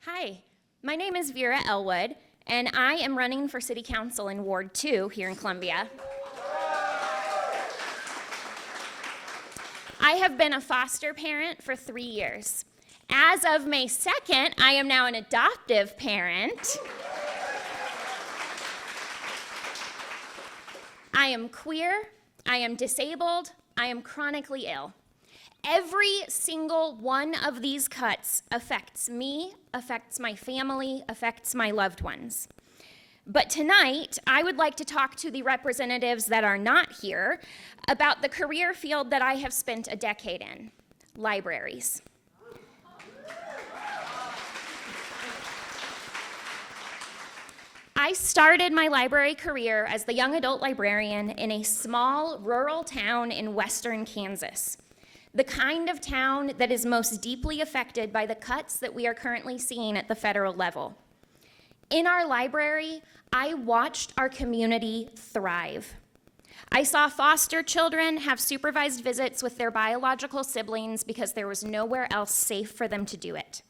Hi, my name is Vera Elwood, and I am running for City Council in Ward 2 here in Columbia. I have been a foster parent for 3 years. As of May 2nd, I am now an adoptive parent. I am queer, I am disabled, I am chronically ill. Every single one of these cuts affects me, affects my family, affects my loved ones. But tonight, I would like to talk to the representatives that are not here about the career field that I have spent a decade in, libraries. I started my library career as the young adult librarian in a small rural town in western Kansas, the kind of town that is most deeply affected by the cuts that we are currently seeing at the federal level. In our library, I watched our community thrive. I saw foster children have supervised visits with their biological siblings because there was nowhere else safe for them to do it.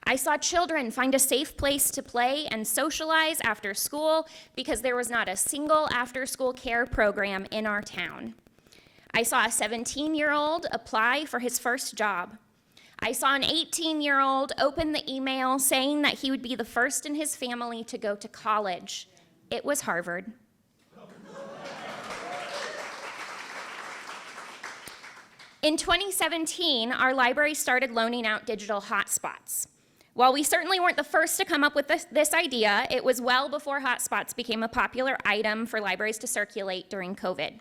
I saw children find a safe place to play and socialize after school because there was not a single after-school care program in our town. I saw a 17-year-old apply for his first job. I saw an 18-year-old open the email saying that he would be the first in his family to go to college. It was Harvard. In 2017, our library started loaning out digital hotspots. While we certainly weren't the first to come up with this idea, it was well before hotspots became a popular item for libraries to circulate during COVID.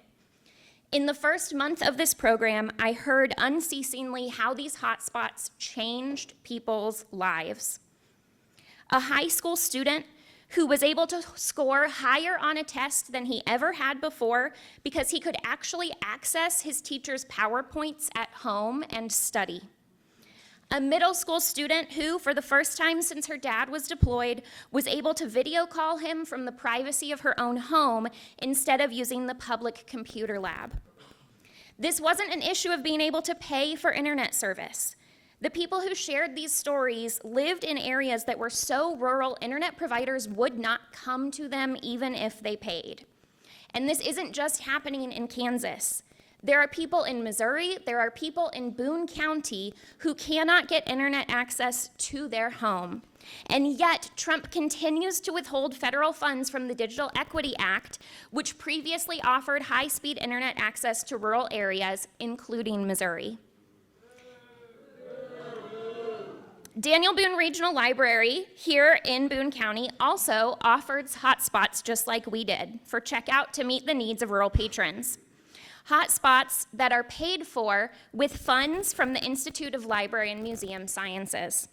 In the first month of this program, I heard unceasingly how these hotspots changed people's lives. A high school student who was able to score higher on a test than he ever had before because he could actually access his teacher's PowerPoints at home and study. A middle school student who, for the first time since her dad was deployed, was able to video call him from the privacy of her own home instead of using the public computer lab. This wasn't an issue of being able to pay for internet service. The people who shared these stories lived in areas that were so rural, internet providers would not come to them even if they paid. And this isn't just happening in Kansas. There are people in Missouri, there are people in Boone County who cannot get internet access to their home. And yet, Trump continues to withhold federal funds from the Digital Equity Act, which previously offered high-speed internet access to rural areas, including Missouri. Daniel Boone Regional Library here in Boone County also offers hotspots just like we did for checkout to meet the needs of rural patrons. Hotspots that are paid for with funds from the Institute of Library and Museum Sciences.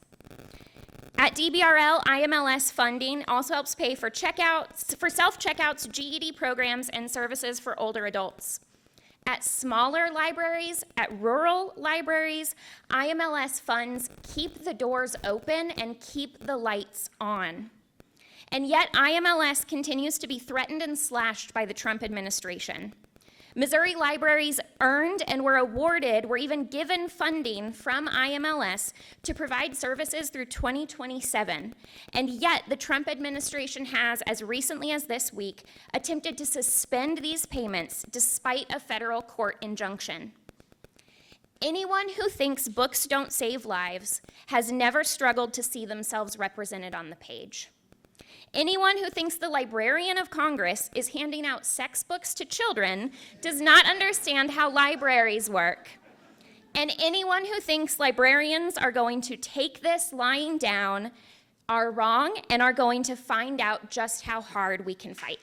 At DBRL, IMLS funding also helps pay for self-checkouts, GED programs, and services for older adults. At smaller libraries, at rural libraries, IMLS funds keep the doors open and keep the lights on. And yet, IMLS continues to be threatened and slashed by the Trump administration. Missouri libraries earned and were even given funding from IMLS to provide services through 2027. And yet the Trump administration has, as recently as this week, attempted to suspend these payments despite a federal court injunction. Anyone who thinks books don't save lives has never struggled to see themselves represented on the page. Anyone who thinks the Librarian of Congress is handing out sex books to children does not understand how libraries work. And anyone who thinks librarians are going to take this lying down are wrong and are going to find out just how hard we can fight.